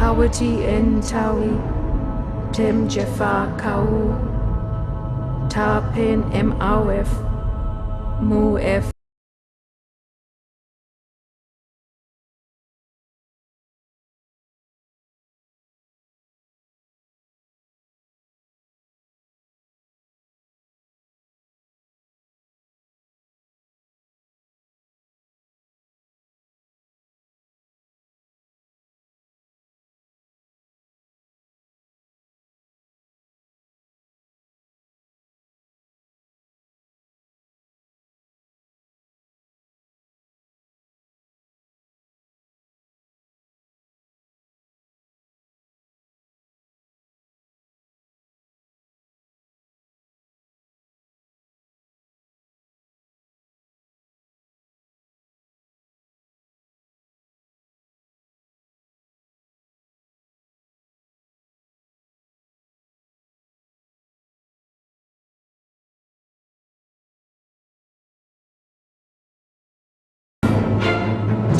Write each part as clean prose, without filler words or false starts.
Hawati en Tawi, Tem Jafar Kau, Tarpen MOF, Mu F.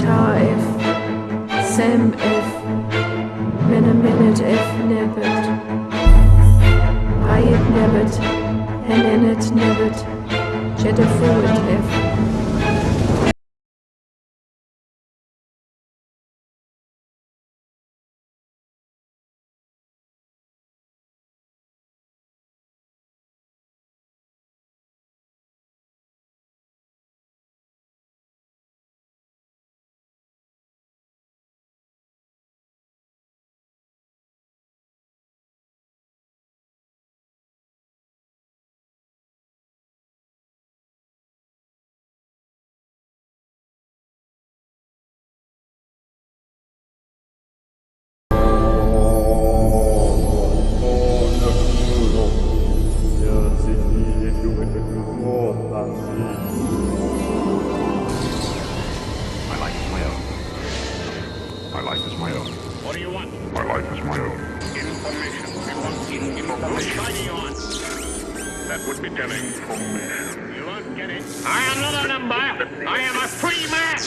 Taif, Sem F, Menemenet F Nebet, Hayet Nebet, Henenet Nebet, Jedefuet F. What do you want? My life is my own. Information. We want information. Signing on. That would be getting information. You won't get it. I am not a number. I am a free man.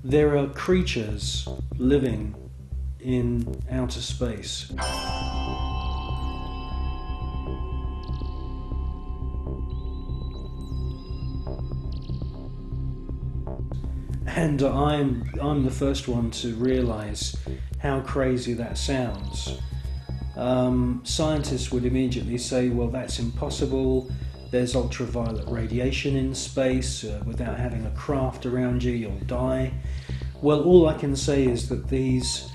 There are creatures living in outer space. And I'm the first one to realize how crazy that sounds. Scientists would immediately say, well, that's impossible. There's ultraviolet radiation in space. Without having a craft around you, you'll die. Well, all I can say is that these,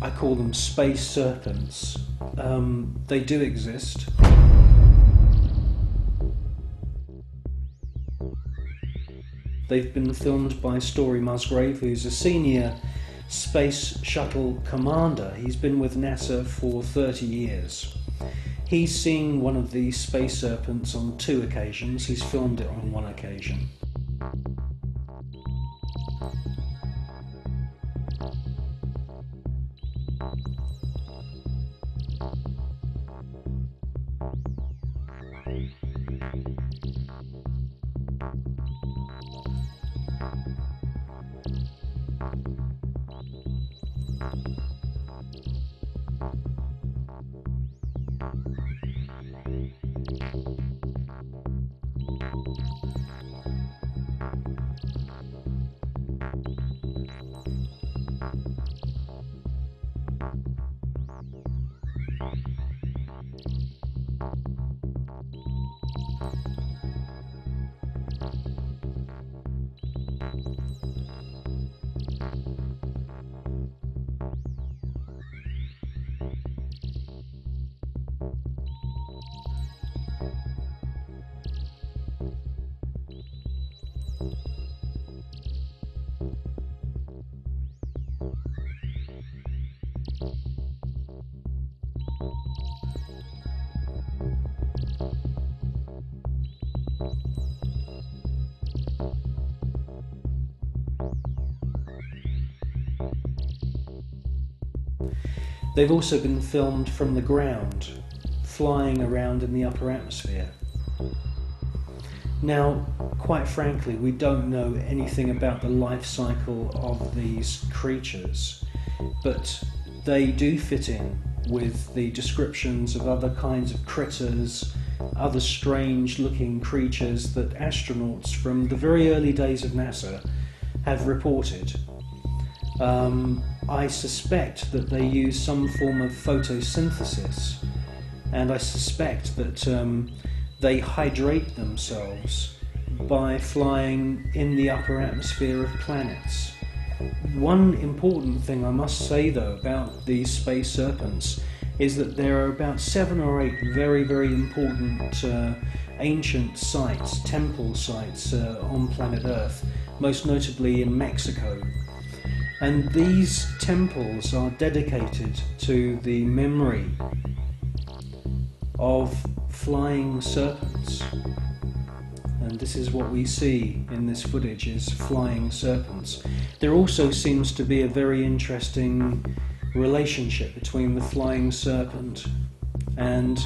I call them space serpents, they do exist. They've been filmed by Story Musgrave, who's a senior space shuttle commander. He's been with NASA for 30 years. He's seen one of these space serpents on 2 occasions. He's filmed it on 1 occasion. They've also been filmed from the ground, flying around in the upper atmosphere. Now, quite frankly, we don't know anything about the life cycle of these creatures, but they do fit in with the descriptions of other kinds of critters, other strange looking creatures that astronauts from the very early days of NASA have reported. I suspect that they use some form of photosynthesis, and I suspect that they hydrate themselves by flying in the upper atmosphere of planets. One important thing I must say though about these space serpents is that there are about 7 or 8 very, very important ancient sites, temple sites on planet Earth, most notably in Mexico. And these temples are dedicated to the memory of flying serpents. And this is what we see in this footage, is flying serpents. There also seems to be a very interesting relationship between the flying serpent and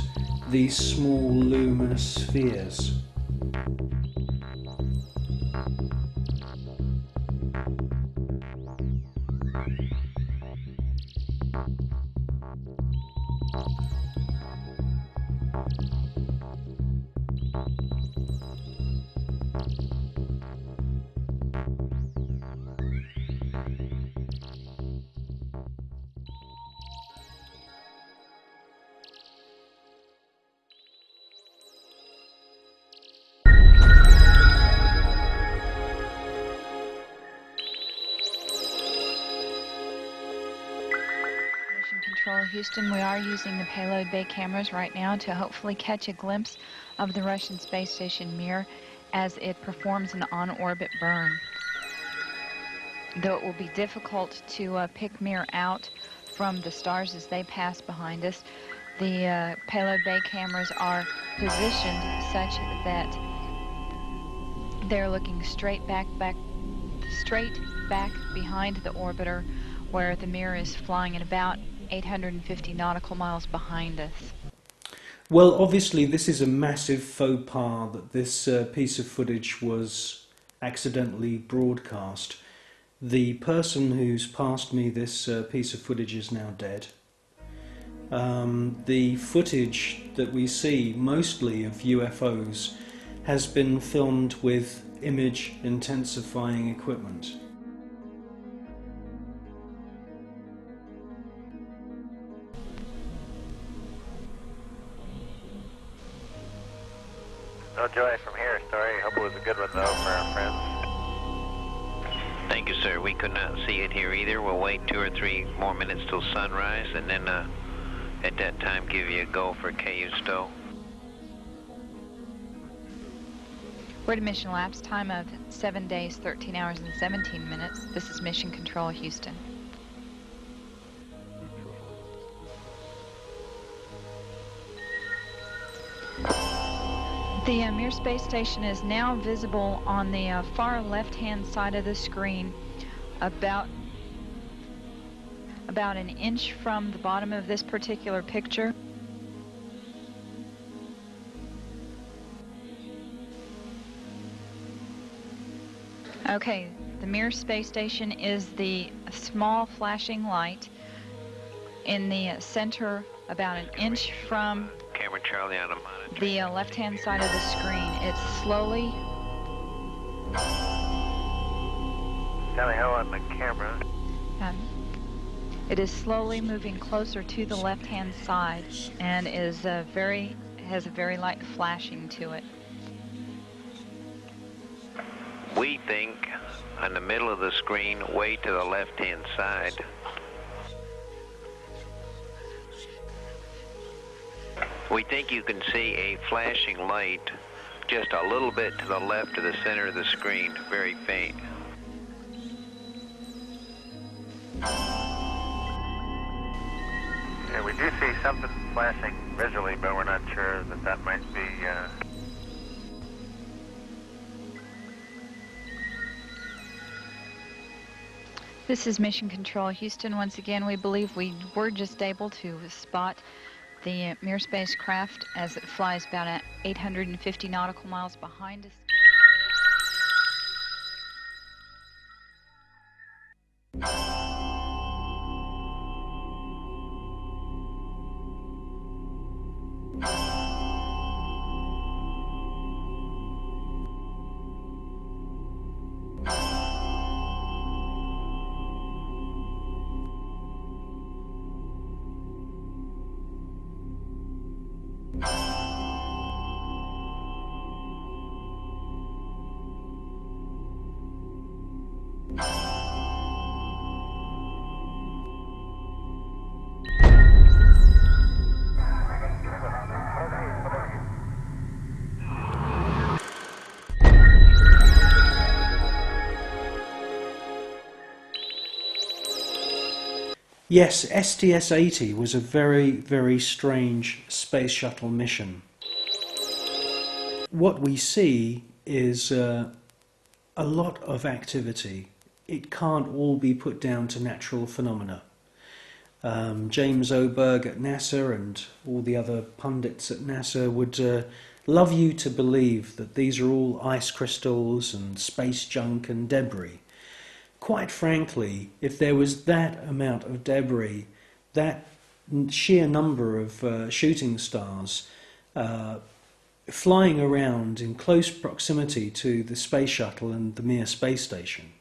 these small luminous spheres. Control Houston, we are using the payload bay cameras right now to hopefully catch a glimpse of the Russian space station Mir as it performs an on-orbit burn. Though it will be difficult to pick Mir out from the stars as they pass behind us, the payload bay cameras are positioned such that they're looking straight back behind the orbiter, where the Mir is flying at about 850 nautical miles behind us. Well, obviously this is a massive faux pas that this piece of footage was accidentally broadcast. The person who's passed me this piece of footage is now dead. The footage that we see, mostly of UFOs, has been filmed with image intensifying equipment. No joy from here, sorry. Hope it was a good one, though, for our friends. Thank you, sir. We could not see it here either. We'll wait 2 or 3 more minutes till sunrise, and then at that time give you a go for KU stow. We're at a mission lapse time of 7 days, 13 hours, and 17 minutes. This is Mission Control Houston. The Mir space station is now visible on the far left-hand side of the screen, about an inch from the bottom of this particular picture. Okay, the Mir space station is the small flashing light in the center, about an inch from Camera Charlie on a monitor. the left-hand side of the screen. It's slowly... Tally ho on the camera. It is slowly moving closer to the left-hand side and is has a very light flashing to it. We think on the middle of the screen, way to the left-hand side. We think you can see a flashing light just a little bit to the left of the center of the screen, very faint. Yeah, we do see something flashing visually, but we're not sure that might be... This is Mission Control Houston. Once again, we believe we were just able to spot the Mir spacecraft as it flies about at 850 nautical miles behind us. Yes, STS-80 was a very, very strange space shuttle mission. What we see is a lot of activity. It can't all be put down to natural phenomena. James Oberg at NASA and all the other pundits at NASA would love you to believe that these are all ice crystals and space junk and debris. Quite frankly, if there was that amount of debris, that sheer number of shooting stars flying around in close proximity to the space shuttle and the Mir space station,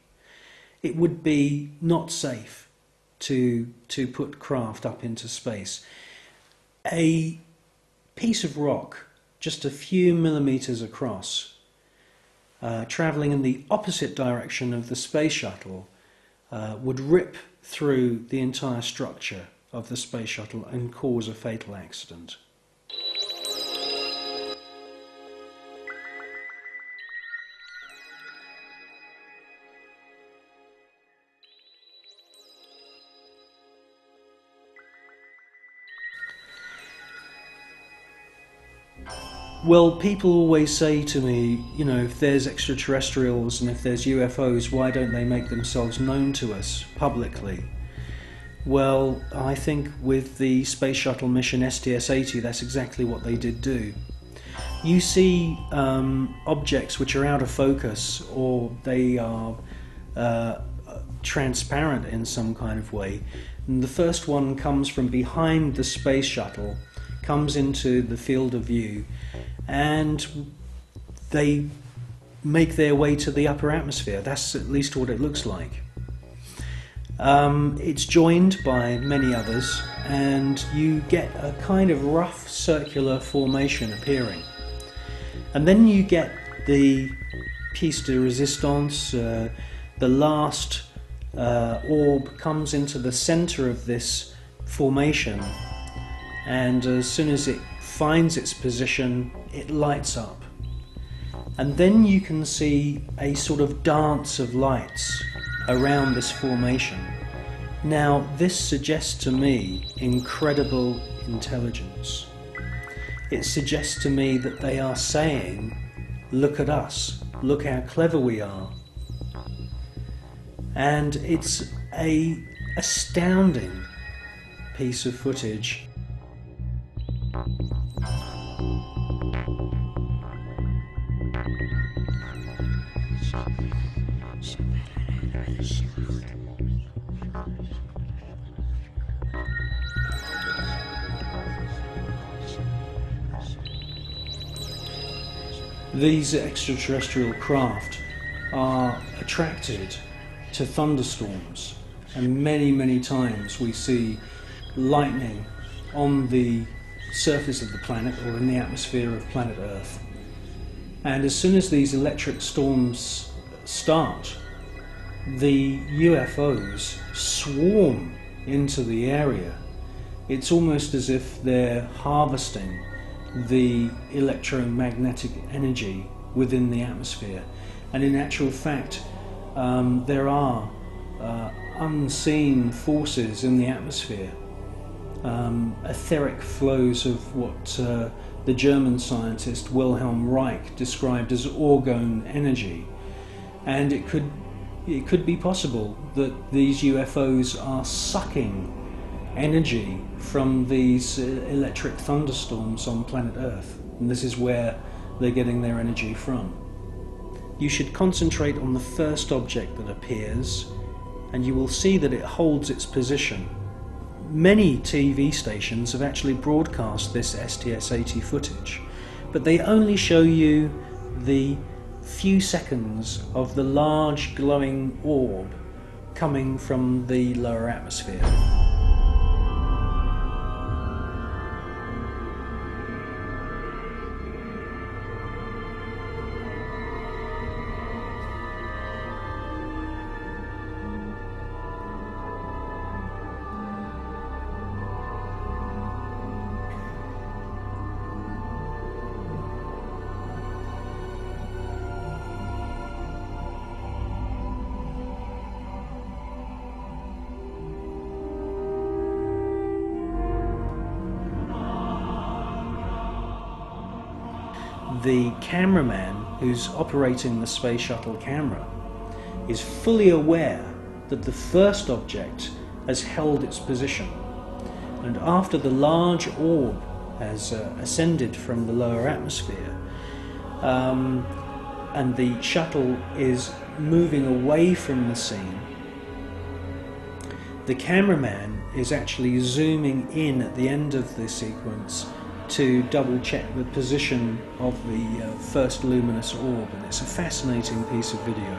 it would be not safe to put craft up into space. A piece of rock just a few millimeters across, travelling in the opposite direction of the space shuttle, would rip through the entire structure of the space shuttle and cause a fatal accident. Well, people always say to me, you know, if there's extraterrestrials and if there's UFOs, why don't they make themselves known to us publicly? Well, I think with the space shuttle mission STS-80, that's exactly what they did do. You see objects which are out of focus, or they are transparent in some kind of way. And the first one comes from behind the space shuttle, comes into the field of view, and they make their way to the upper atmosphere. That's at least what it looks like. It's joined by many others, and you get a kind of rough circular formation appearing. And then you get the piece de resistance, the last orb comes into the center of this formation, and as soon as it finds its position, it lights up. And then you can see a sort of dance of lights around this formation. Now, this suggests to me incredible intelligence. It suggests to me that they are saying, look at us, look how clever we are. And it's an astounding piece of footage. These extraterrestrial craft are attracted to thunderstorms, and many times we see lightning on the surface of the planet or in the atmosphere of planet Earth. And as soon as these electric storms start, the UFOs swarm into the area. It's almost as if they're harvesting the electromagnetic energy within the atmosphere. And in actual fact, there are unseen forces in the atmosphere, etheric flows of what the German scientist Wilhelm Reich described as orgone energy. And it could, it could be possible that these UFOs are sucking energy from these electric thunderstorms on planet Earth, and this is where they're getting their energy from. You should concentrate on the first object that appears, and you will see that it holds its position. Many TV stations have actually broadcast this STS-80 footage, but they only show you the few seconds of the large glowing orb coming from the lower atmosphere. The cameraman who's operating the space shuttle camera is fully aware that the first object has held its position, and after the large orb has ascended from the lower atmosphere and the shuttle is moving away from the scene, the cameraman is actually zooming in at the end of the sequence to double check the position of the first luminous orb, and it's a fascinating piece of video.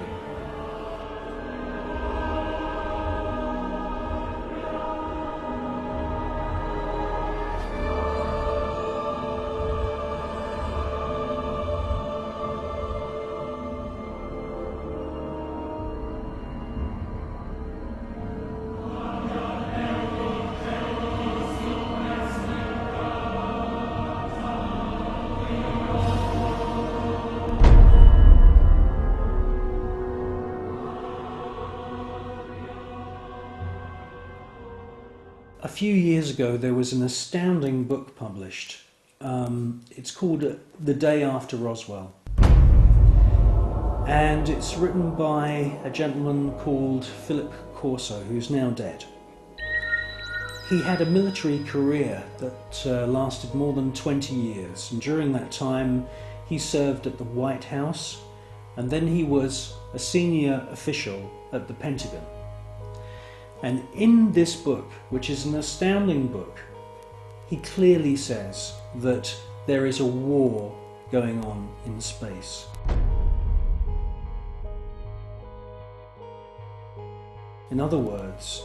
A few years ago there was an astounding book published. It's called The Day After Roswell, and it's written by a gentleman called Philip Corso, who's now dead. He had a military career that lasted more than 20 years, and during that time he served at the White House, and then he was a senior official at the Pentagon. And in this book, which is an astounding book, he clearly says that there is a war going on in space. In other words,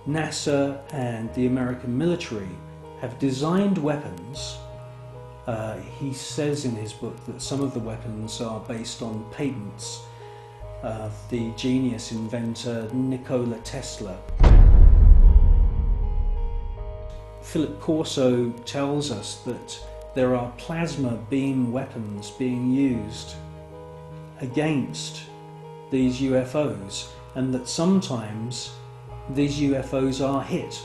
NASA and the American military have designed weapons. He says in his book that some of the weapons are based on patents of the genius inventor Nikola Tesla. Philip Corso tells us that there are plasma beam weapons being used against these UFOs, and that sometimes these UFOs are hit.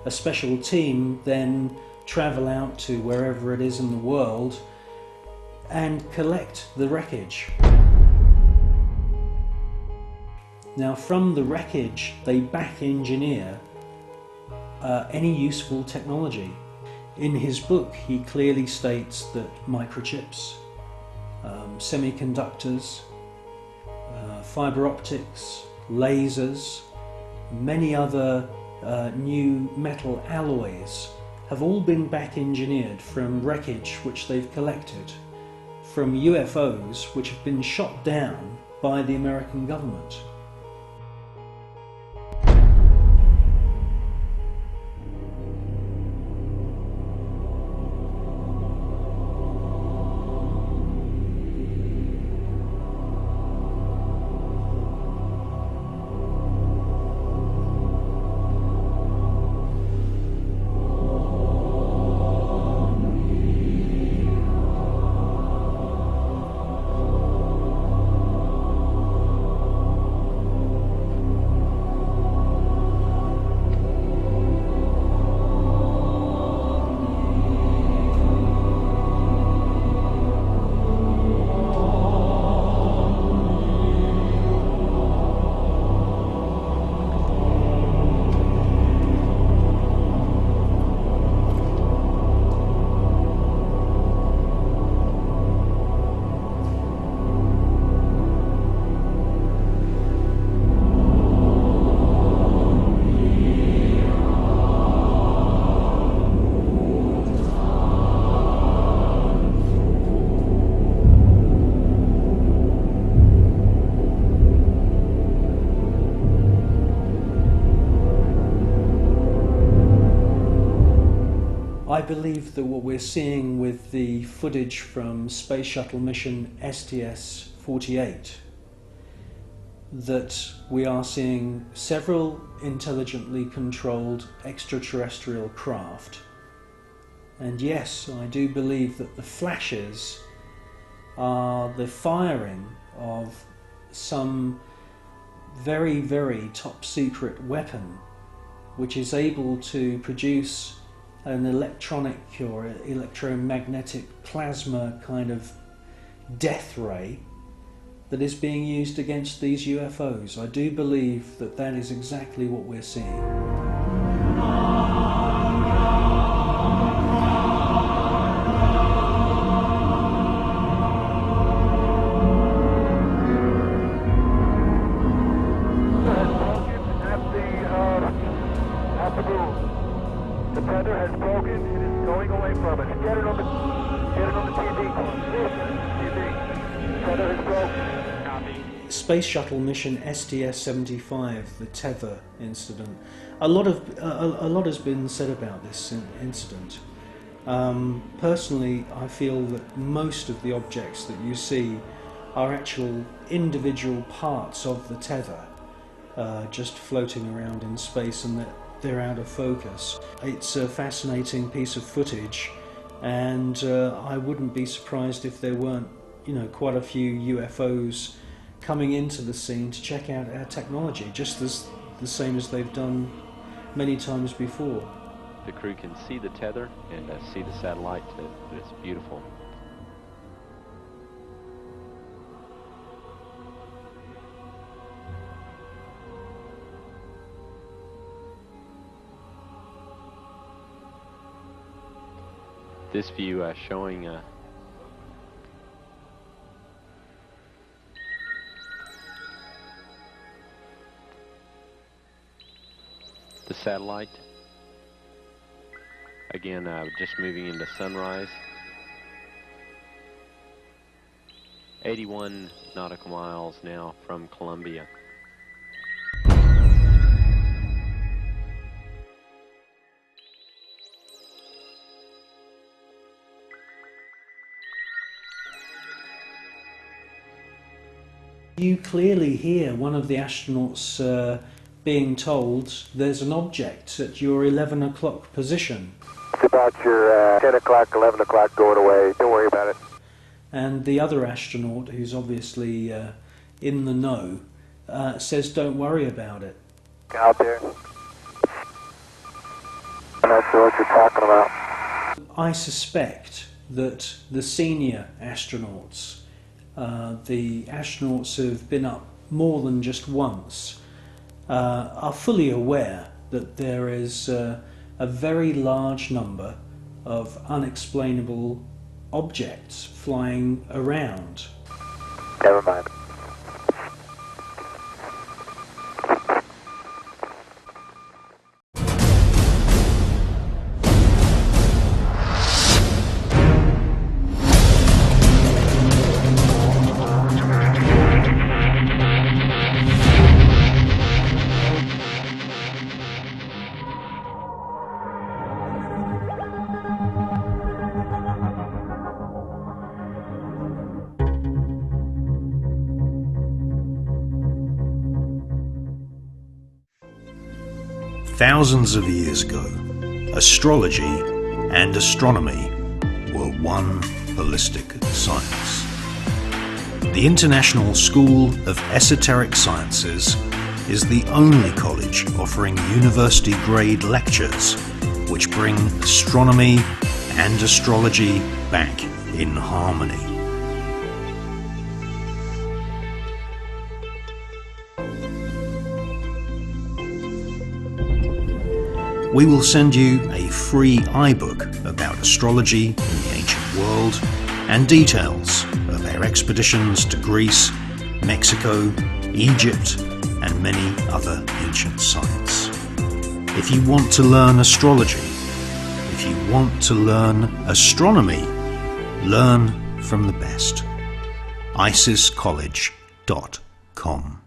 A special team then travel out to wherever it is in the world and collect the wreckage. Now, from the wreckage they back engineer any useful technology. In his book he clearly states that microchips, semiconductors, fiber optics, lasers, many other new metal alloys have all been back engineered from wreckage which they've collected from UFOs which have been shot down by the American government. I believe that what we're seeing with the footage from Space Shuttle mission STS-48, that we are seeing several intelligently controlled extraterrestrial craft. And yes, I do believe that the flashes are the firing of some very, very top secret weapon which is able to produce an electronic or electromagnetic plasma kind of death ray that is being used against these UFOs. I do believe that that is exactly what we're seeing. The tether has broken. It is going away from us. Get it on the TV. TV. Tether has broken. Copy. Space Shuttle mission STS-75, the tether incident. A lot has been said about this incident. Personally, I feel that most of the objects that you see are actual individual parts of the tether, just floating around in space, and that they're out of focus. It's a fascinating piece of footage, and I wouldn't be surprised if there weren't, quite a few UFOs coming into the scene to check out our technology, just the same as they've done many times before. The crew can see the tether and see the satellite. It's beautiful. This view showing the satellite. Again, just moving into sunrise. 81 nautical miles now from Columbia. You clearly hear one of the astronauts being told there's an object at your 11 o'clock position. It's about your 10 o'clock, 11 o'clock going away. Don't worry about it. And the other astronaut, who's obviously in the know, says don't worry about it. Out there. I'm not sure what you're talking about. I suspect that the senior astronauts, the astronauts who have been up more than just once, are fully aware that there is a very large number of unexplainable objects flying around. Never mind. Thousands of years ago, astrology and astronomy were one holistic science. The International School of Esoteric Sciences is the only college offering university-grade lectures which bring astronomy and astrology back in harmony. We will send you a free iBook about astrology in the ancient world and details of our expeditions to Greece, Mexico, Egypt, and many other ancient sites. If you want to learn astrology, if you want to learn astronomy, learn from the best. IsisCollege.com